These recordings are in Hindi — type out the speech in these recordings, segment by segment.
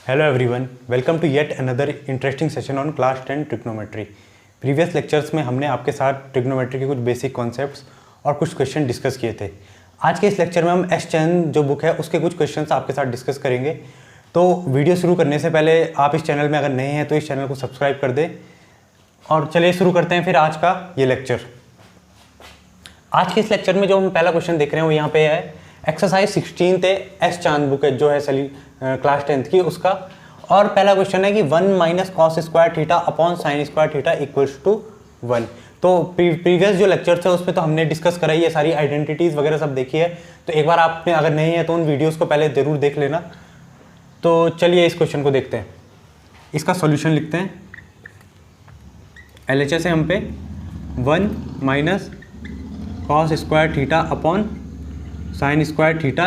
Hello everyone, welcome to yet another interesting session on class 10 trigonometry. Previous lectures में हमने आपके साथ ट्रिग्नोमेट्री के कुछ बेसिक कॉन्सेप्ट्स और कुछ क्वेश्चन डिस्कस किए थे। आज के इस लेक्चर में हम एस चैन जो बुक है उसके कुछ क्वेश्चंस आपके साथ डिस्कस करेंगे। तो वीडियो शुरू करने से पहले आप इस चैनल में अगर नए हैं तो इस चैनल को सब्सक्राइब कर दें। और चलिए शुरू करते हैं फिर आज का ये लेक्चर। आज के इस लेक्चर में जो हम पहला क्वेश्चन देख रहे हैं वो यहाँ पे है एक्सरसाइज 16 एस चांद बुक है जो है क्लास 10th की उसका। और पहला क्वेश्चन है कि 1 minus cos square theta upon sine square theta equals to 1। तो प्रीवियस जो लेक्चर थे उसमें तो हमने डिस्कस करा ये सारी आइडेंटिटीज़ वगैरह सब देखी है। तो एक बार आपने अगर नहीं है तो उन वीडियोज़ को पहले ज़रूर देख लेना। तो चलिए इस क्वेश्चन को देखते हैं, इसका सॉल्यूशन लिखते हैं। LHS है हम पे 1 minus cos square theta upon sine square theta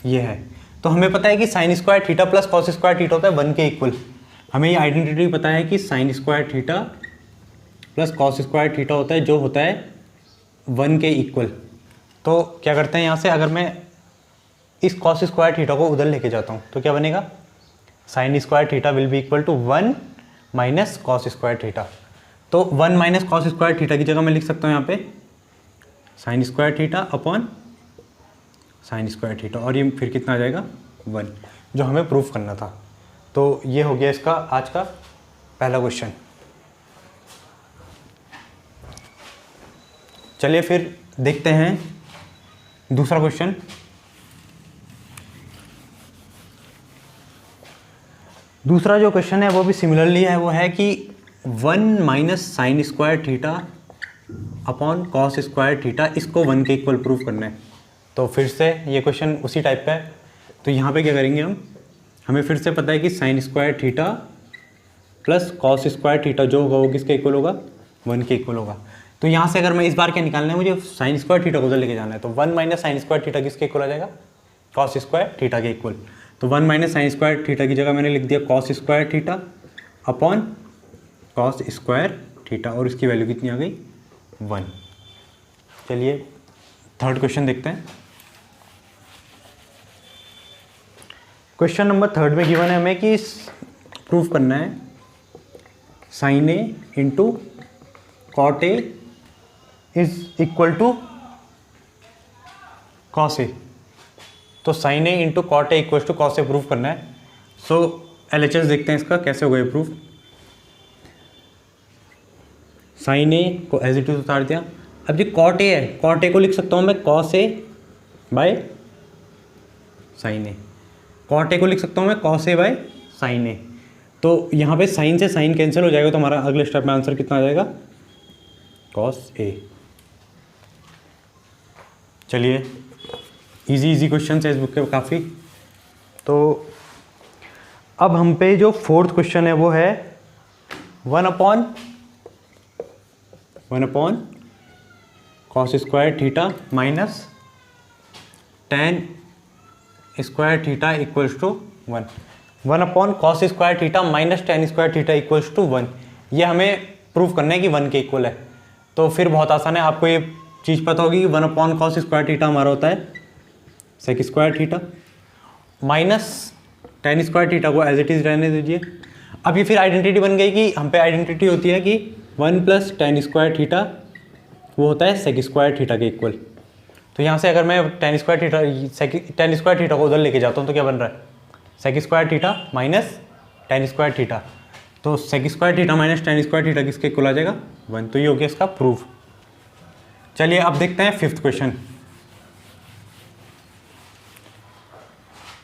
ये है। तो हमें पता है कि sine square theta plus cos square theta होता है 1 के इक्वल। हमें ये आइडेंटिटी पता है कि sine square theta plus cos square theta होता है जो होता है 1 के इक्वल। तो क्या करते हैं यहाँ से, अगर मैं इस कॉस स्क्वायर थीटा को उधर लेके जाता हूँ तो क्या बनेगा, sine square theta will be equal to 1 minus cos square theta. तो 1 माइनस कॉस स्क्वायर थीटा की जगह मैं लिख सकता हूँ यहाँ पे sign square theta upon sine square theta, और ये फिर कितना आ जाएगा 1, जो हमें प्रूफ करना था। तो ये हो गया इसका आज का पहला क्वेश्चन। चलिए फिर देखते हैं दूसरा क्वेश्चन। दूसरा जो क्वेश्चन है वो भी सिमिलरली है, वो है कि 1 minus sine square theta upon cos square theta, इसको 1 के इक्वल प्रूफ करना है। तो फिर से ये क्वेश्चन उसी टाइप का है। तो यहाँ पे क्या करेंगे हमें फिर से पता है कि sine square theta plus cos square theta जो होगा वो किसके इक्वल होगा, 1 के इक्वल होगा। तो यहाँ से अगर मैं इस बार क्या निकालना है, मुझे साइन स्क्वायर थीटा को उधर लेके जाना है। तो 1 माइनस साइन स्क्वायर थीटा किसके इक्वल आ जाएगा, कॉस स्क्वायर थीटा के इक्वल। तो 1 माइनस साइन स्क्वायर थीटा की जगह मैंने लिख दिया cos square theta upon cos square theta, और इसकी वैल्यू कितनी आ गई 1। चलिए थर्ड क्वेश्चन देखते हैं। क्वेश्चन नंबर 3 में गिवन है हमें कि प्रूफ करना है sine a into cot a is equal to cos a. तो sine a into cot a equal to cos a proof करना है। सो LHS देखते हैं इसका कैसे होगा ये प्रूफ। साइन ए को एज इट इज उतार दिया। अब जो कॉट ए है, कॉट ए को लिख सकता हूँ मैं cos A by sine A. Cot A को लिख सकता हूँ मैं cos A by sine A. तो यहाँ पे साइन से साइन कैंसिल हो जाएगा, तो हमारा अगले स्टेप में आंसर कितना आ जाएगा, कॉस ए। चलिए इजी क्वेश्चन है इस बुक के काफ़ी। तो अब हम पे जो फोर्थ क्वेश्चन है वो है 1 upon cos square theta minus tan square theta equals to 1। 1 upon cos square theta minus tan square theta equals to 1। ये हमें प्रूफ करना है कि 1 के इक्वल है। तो फिर बहुत आसान है, आपको ये चीज़ पता होगी कि 1 अपॉन कॉस स्क्वायर थीटा हमारा होता है sec square theta, minus tan square theta को एज इट इज़ रहने दीजिए। अब ये फिर आइडेंटिटी बन गई कि हम पे आइडेंटिटी होती है कि 1 प्लस टेन स्क्वायर थीटा वो होता है सेक स्क्वायर थीटा के इक्वल। तो यहाँ से अगर मैं टेन स्क्वायर थीटा को उधर लेके जाता हूँ तो क्या बन रहा है, sec square theta minus tan square theta. तो sec square theta minus tan square theta किसके इक्वल आ जाएगा 1। तो ये हो गया इसका प्रूफ। चलिए अब देखते हैं फिफ्थ क्वेश्चन।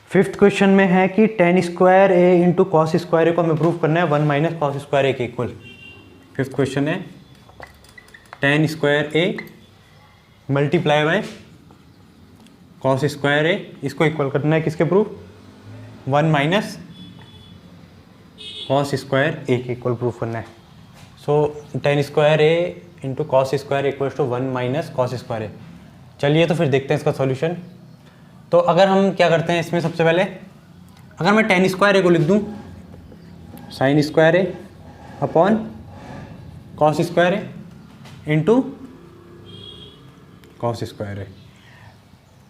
फिफ्थ क्वेश्चन में है कि ten square a into cos square ए को हमें प्रूफ करना है 1 माइनस कॉस स्क्वायर ए के इक्वल। फिफ्थ क्वेश्चन है tan square a multiply by cos square a, इसको इक्वल करना है किसके proof, 1 minus cos square a के इक्वल प्रूफ करना है। So tan square a into cos square equals to 1 minus cos square a. चलिए तो फिर देखते हैं इसका सॉल्यूशन। तो अगर हम क्या करते हैं इसमें, सबसे पहले अगर मैं टेन स्क्वायर ए को लिख दूँ sine square A upon cos square a into cos square A.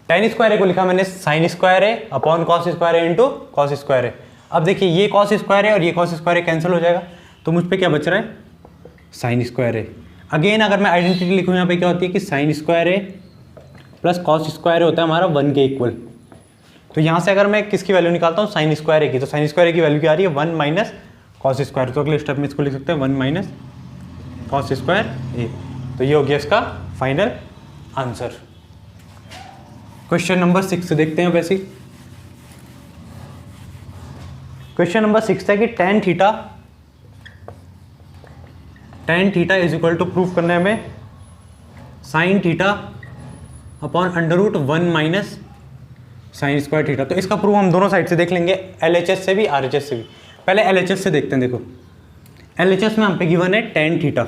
Ten square ए को लिखा मैंने sine square A upon cos square a into cos square ए। अब देखिए ये कॉस स्क्वायर है और ये कॉस स्क्वायर है, कैंसिल हो जाएगा, तो मुझ पे क्या बच रहा है, साइन स्क्वायर है। अगेन अगर मैं आइडेंटिटी लिखूँ यहाँ पे क्या होती है कि साइन स्क्वायर है प्लस कॉस स्क्वायर होता है हमारा 1 के इक्वल। तो यहाँ से अगर मैं किसकी वैल्यू निकालता हूँ, साइन स्क्वायर ए की, तो साइन स्क्वायर की वैल्यू क्या आ रही है, 1 माइनस कॉस स्क्वायर। तो अगले स्टेप में इसको लिख सकते हैं 1 माइनस कॉस स्क्वायर ए। तो ये हो गया इसका फाइनल आंसर। क्वेश्चन नंबर 6 देखते हैं वैसे। क्वेश्चन नंबर 6 है कि tan theta is equal to proof करने में sine theta upon under root 1 minus sine square theta. तो इसका प्रूफ हम दोनों साइड से देख लेंगे, LHS से भी RHS से भी। पहले LHS से देखते हैं। देखो LHS में हम पे गिवन है टेन थीटा।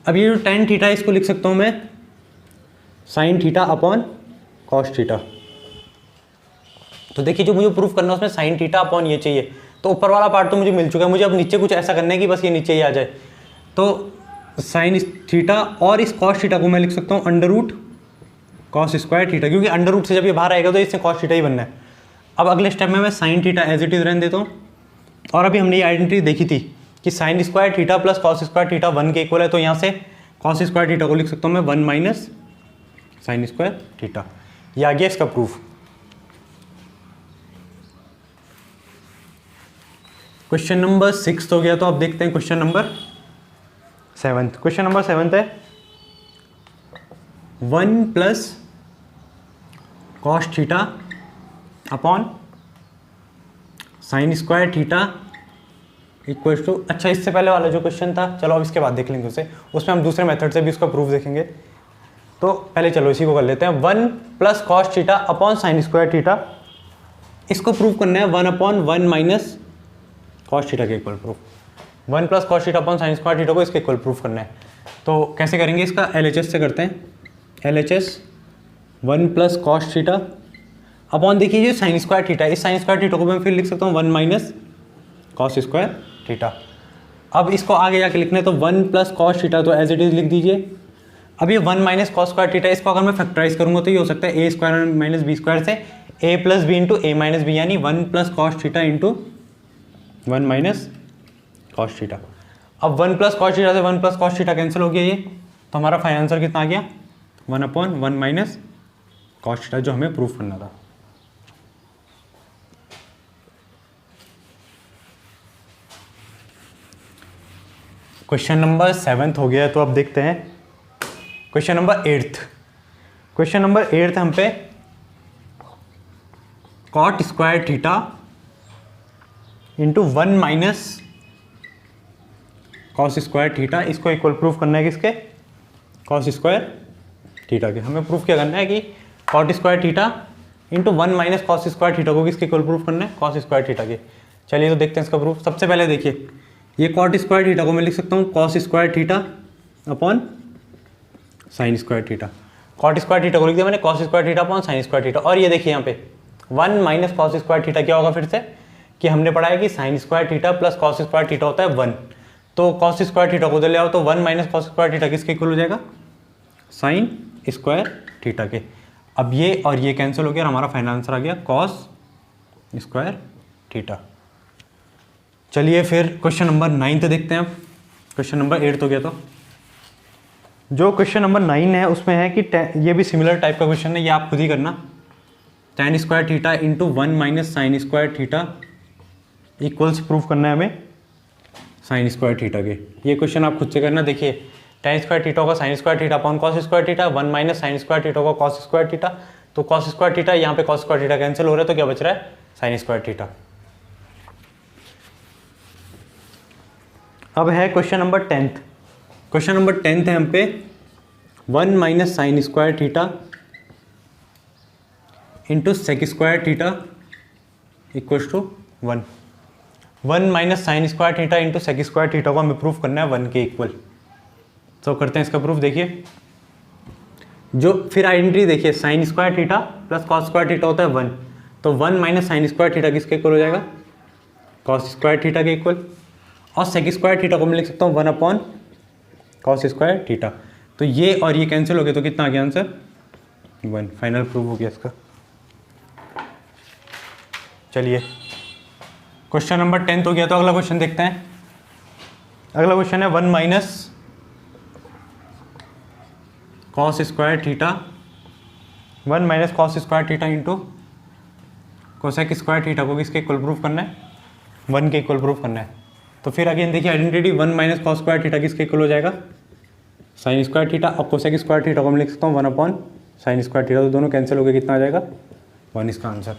अब ये जो टेन थीटा है इसको लिख सकता हूँ मैं sine theta upon cos theta. तो देखिए जो मुझे प्रूफ करना है उसमें साइन थीटा अपॉन ये चाहिए, तो ऊपर वाला पार्ट तो मुझे मिल चुका है, मुझे अब नीचे कुछ ऐसा करना है कि बस ये नीचे ही आ जाए। तो साइन थीटा और इस कॉस थीटा को मैं लिख सकता हूँ under root cos square theta, क्योंकि अंडर रूट से जब ये बाहर आएगा तो इससे कॉस थीटा ही बनना है। अब अगले स्टेप में मैं sine theta as it is रहने देता हूँ। और अभी हमने ये आइडेंटिटी देखी थी कि sine square theta plus cos square theta 1 के इक्वल है, तो यहाँ से कॉस स्क्वायर थीटा को लिख सकता हूँ मैं 1 माइनस साइन स्क्वायर थीटा। ये आ गया इसका प्रूफ। क्वेश्चन नंबर 6 हो गया, तो अब देखते हैं क्वेश्चन नंबर 7। क्वेश्चन नंबर 7 है 1 plus cos theta upon sine square theta equal to, अच्छा इससे पहले वाला जो क्वेश्चन था चलो अब इसके बाद देख लेंगे उसे, उसमें हम दूसरे मेथड से भी उसका प्रूफ देखेंगे। तो पहले चलो इसी को कर लेते हैं। 1 plus cos theta upon sine square theta, इसको प्रूफ करना है 1 अपॉन 1 माइनस कॉस थीटा के equal proof. 1 plus cos theta upon sine square theta को इसके इक्वल प्रूफ करना है। तो कैसे करेंगे इसका, LHS से करते हैं। LHS 1 plus cos theta upon देखिए जो साइन स्क्वायर थीटा, इस साइन स्क्वायर थीटा को मैं फिर लिख सकता हूँ 1 माइनस कॉस स्क्वायर थीटा। अब इसको आगे जाके लिखना है तो 1 प्लस कॉस थीटा तो एज इट इज लिख दीजिए। अब ये 1 माइनस कॉस स्क्वायर थीटा, इसको अगर मैं फैक्टराइज करूँगा तो ये हो सकता है ए स्क्वायर माइनस बी स्क्वायर से ए प्लस बी इंटू ए माइनस बी, यानी 1 plus cos theta into 1 minus cos theta. अब 1 प्लस कॉस थीटा से 1 प्लस कॉस थीटा कैंसिल हो गया ये, तो हमारा फाइनल आंसर कितना आ गया 1 अपॉन 1 माइनस कॉस थीटा, जो हमें प्रूफ करना था। क्वेश्चन नंबर 7 हो गया है, तो अब देखते हैं क्वेश्चन नंबर 8। क्वेश्चन नंबर 8 हम पे cot square theta into 1 minus cos square theta, इसको इक्वल प्रूफ करना है किसके, कॉस स्क्वायर थीटा के। हमें प्रूफ क्या करना है कि cot square theta into 1 minus cos square theta को किसके इक्वल प्रूफ करना है, कॉस स्क्वायर थीटा के। चलिए तो देखते हैं इसका प्रूफ। सबसे पहले देखिए ये कॉट स्क्वायर थीटा को मैं लिख सकता हूँ cos square theta upon sine square theta. Cot square theta को लिख दिया मैंने cos square theta upon sine square theta. और ये देखिए यहाँ पे 1 माइनस कॉस स्क्वायर थीटा क्या होगा, फिर से कि हमने पढ़ा है कि sine square theta plus cos square theta होता है 1, तो कॉस स्क्वायर थीटा को उधर ले आओ तो 1 माइनस कॉस स्क्वायर थीटा किसके इक्वल हो जाएगा, साइन स्क्वायर थीटा के। अब ये और ये कैंसिल हो गया और हमारा फाइनल आंसर आ गया कॉस स्क्वायर थीटा। चलिए फिर क्वेश्चन नंबर 9 देखते हैं। अब क्वेश्चन नंबर 8 हो गया, तो जो क्वेश्चन नंबर 9 है उसमें है कि ये भी सिमिलर टाइप का क्वेश्चन है, ये आप खुद ही करना। tan square theta into 1 minus sine square theta equals proof करना है हमें साइन स्क्वायर थीटा के। ये क्वेश्चन आप खुद से करना। देखिए tan स्क्वायर थीटा का sign square theta upon cos square theta, 1 minus sine square theta का कॉस स्क्वायर थीटा, तो कॉस स्क्वायर थीटा यहाँ पे कॉस स्क्वायर थीटा कैंसिल हो रहा है, तो क्या बच रहा है साइन स्क्वायर थीटा। अब है क्वेश्चन नंबर 10। क्वेश्चन नंबर 10 है हम पे 1 minus sine square theta into sec square theta equals to 1। 1 minus sine square theta into sec square theta को हमें प्रूफ करना है 1 के इक्वल। तो करते हैं इसका प्रूफ। देखिए जो फिर आइडेंटिटी देखिए sine square theta plus cos square theta होता है 1, तो 1 माइनस साइन स्क्वायर थीटा किसके इक्वल हो जाएगा, कॉस स्क्वायर थीटा के इक्वल। और सेक स्क्वायर थीटा को मैं लिख सकता हूँ 1 अपॉन कॉस स्क्वायर थीटा। तो ये और ये कैंसिल हो गया, तो कितना आ गया आंसर 1। फाइनल प्रूफ हो गया इसका। चलिए क्वेश्चन नंबर 10 हो गया, तो अगला क्वेश्चन देखते हैं। अगला क्वेश्चन है 1 minus cos square theta, 1 minus cos square theta into cosec square theta को किसके इक्वल प्रूफ करना है, 1 के इक्वल प्रूफ करना है। तो फिर अगेन देखिए identity 1 minus cos square theta किसके इक्वल हो जाएगा, साइन स्क्वायर थीटा। अब कोसेक स्क्वायर थीटा को मैं लिख सकता हूँ 1 अपॉन साइन स्क्वायर थीटा, तो दोनों कैंसिल हो गए, कितना आ जाएगा 1 इसका आंसर।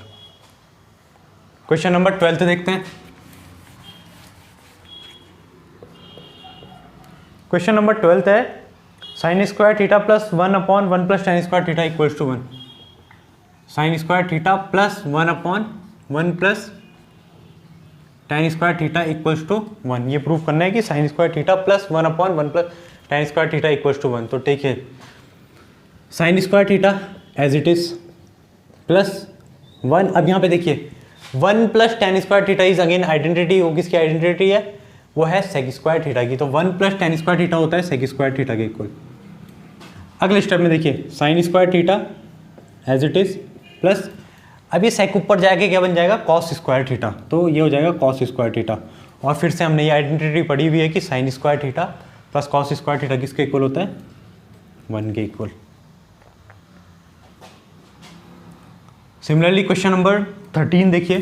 क्वेश्चन नंबर 12 देखते हैं। क्वेश्चन नंबर 12 है sine square theta plus 1 upon 1 plus tan square theta equals to 1। Sine square theta plus 1 upon 1 plus tan square theta equals to 1। ये प्रूफ करना है कि sine square theta plus 1 upon 1 plus tan square theta equals to 1। तो ठीक है, sine square theta as it is plus 1। अब यहाँ पे देखिए 1 plus tan square theta is again identity, वो किसकी आइडेंटिटी है, वो है सेक स्क्वायर थीटा की। तो 1 प्लस टेन स्क्वायर थीटा होता है सेक स्क्वायर थीटा के इक्वल। अगले स्टेप में देखिए sine square theta as it is plus, अब ये सेक ऊपर जाके क्या बन जाएगा, कॉस स्क्वायर थीटा। तो ये हो जाएगा कॉस स्क्वायर थीटा। और फिर से हमने ये आइडेंटिटी पढ़ी हुई है कि sine square theta plus cos square theta किसके इक्वल होता है, 1 के इक्वल। सिमिलरली क्वेश्चन नंबर 13 देखिए।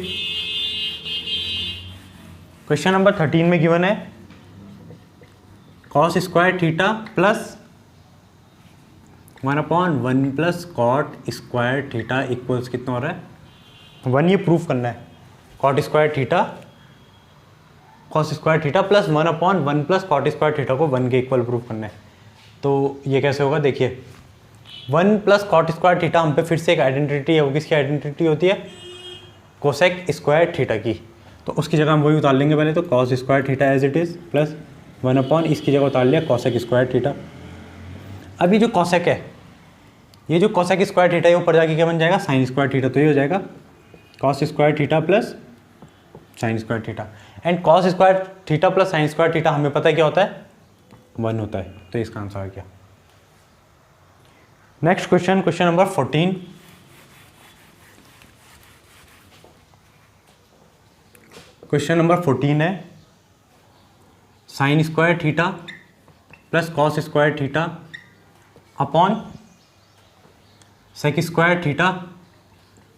क्वेश्चन नंबर 13 में गिवन है cos square theta plus 1 upon 1 plus cot square theta equals कितना हो रहा है, 1। ये प्रूफ करना है cot square theta cos square theta plus 1 upon 1 plus cot square theta को 1 के इक्वल प्रूफ करना है। तो ये कैसे होगा, देखिए 1 प्लस कॉट स्क्वायर थीटा हम पे फिर से एक आइडेंटिटी है, वो किसकी आइडेंटिटी होती है, कोसेक स्क्वायर थीटा की। तो उसकी जगह हम वही उतार लेंगे पहले, तो cos square theta as it is plus 1 upon इसकी जगह उतार लिया कोसेक स्क्वायर थीटा। अब ये जो कोसेक है, ये जो कोसेक स्क्वायर थीटा है ऊपर जाके क्या बन जाएगा, साइन स्क्वायर थीटा। तो ये हो जाएगा cos square theta plus sign square theta. And cos square theta plus sign square theta हमें पता है क्या होता है, 1 होता है। तो इसका आंसर आ गया। Next question, question number 14। Question number 14 है sine square theta plus cos square theta upon sec square theta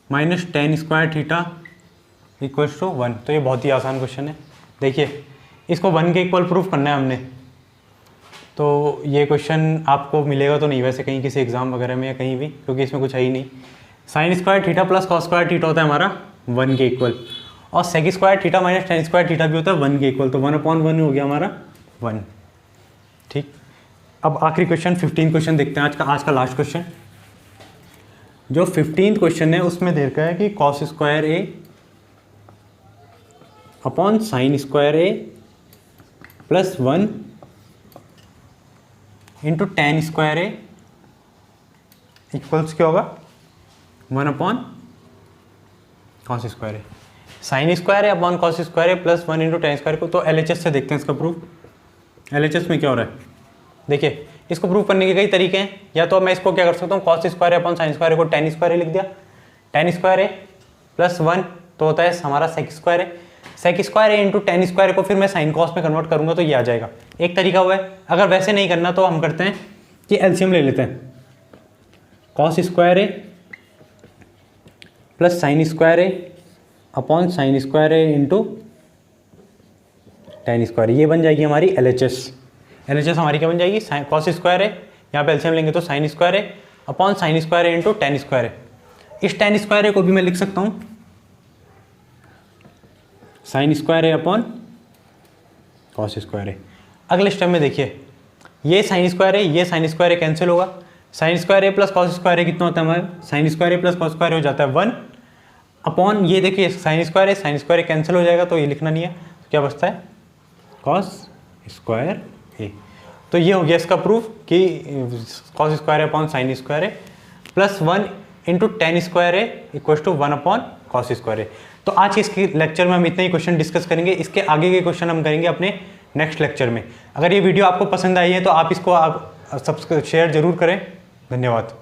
minus tan square theta equals to 1। तो ये बहुत ही आसान क्वेश्चन है। देखिए इसको 1 के इक्वल प्रूफ करना है हमने। तो ये क्वेश्चन आपको मिलेगा तो नहीं वैसे कहीं किसी एग्जाम वगैरह में या कहीं भी, क्योंकि इसमें कुछ है ही नहीं। Sine square theta plus cos square theta होता है हमारा 1 के इक्वल, और sec square theta minus tan square theta भी होता है 1 के इक्वल। तो 1 अपॉन 1 हो गया हमारा 1। ठीक, अब आखिरी क्वेश्चन 15 क्वेश्चन देखते हैं, आज का लास्ट क्वेश्चन। जो 15th क्वेश्चन है उसमें दे रखा है कि कॉस स्क्वायर ए अपॉन साइन स्क्वायर ए प्लस 1 इंटू टेन स्क्वायर ए इक्वल्स क्या होगा, 1 अपॉन कॉस स्क्वायर ए। साइन स्क्वायर ए अपॉन कॉस स्क्वायर ए प्लस 1 इंटू टेन स्क्वायर को, तो LHS से देखते हैं इसका प्रूफ। LHS में क्या हो रहा है, देखिए इसको प्रूव करने के कई तरीके हैं। या तो मैं इसको क्या कर सकता हूँ, cos square upon sine square को टेन स्क्वायर लिख दिया, टेन स्क्वायर ए प्लस 1 तो होता है हमारा सेक स्क्वायर है, sec square a into tan square को फिर मैं साइन कॉस में कन्वर्ट करूँगा तो ये आ जाएगा। एक तरीका हुआ है। अगर वैसे नहीं करना तो हम करते हैं कि एलसीएम ले लेते हैं, cos square A plus sine square A upon sine square a into tan square, ये बन जाएगी हमारी LHS। LHS हमारी क्या बन जाएगी, कॉस स्क्वायर है, यहाँ पे एलसीएम लेंगे तो साइन स्क्वायर है अपॉन साइन स्क्वायर है इंटू टेन स्क्वायर है। इस टेन स्क्वायर है को भी मैं लिख सकता हूँ साइन स्क्वायर है अपॉन कॉस स्क्वायर है। अगले स्टेप में देखिए ये साइन स्क्वायर है, ये साइन स्क्वायर है कैंसिल होगा, साइन स्क्वायर है प्लस कॉस स्क्वायर है कितना होता है हमारा, साइन स्क्वायर है प्लस कॉस स्क्वायर हो जाता है 1 अपॉन ये देखिए साइन स्क्वायर है कैंसिल हो जाएगा, तो ये लिखना नहीं है। तो क्या बचता है, कॉस स्क्वायर ए। तो ये हो गया इसका प्रूफ कि cos square upon sine square है प्लस 1 इंटू टेन स्क्वायर है equal to 1 upon cos square है। तो आज के इसके लेक्चर में हम इतना ही क्वेश्चन डिस्कस करेंगे। इसके आगे के क्वेश्चन हम करेंगे अपने नेक्स्ट लेक्चर में। अगर ये वीडियो आपको पसंद आई है तो आप इसको शेयर जरूर करें। धन्यवाद।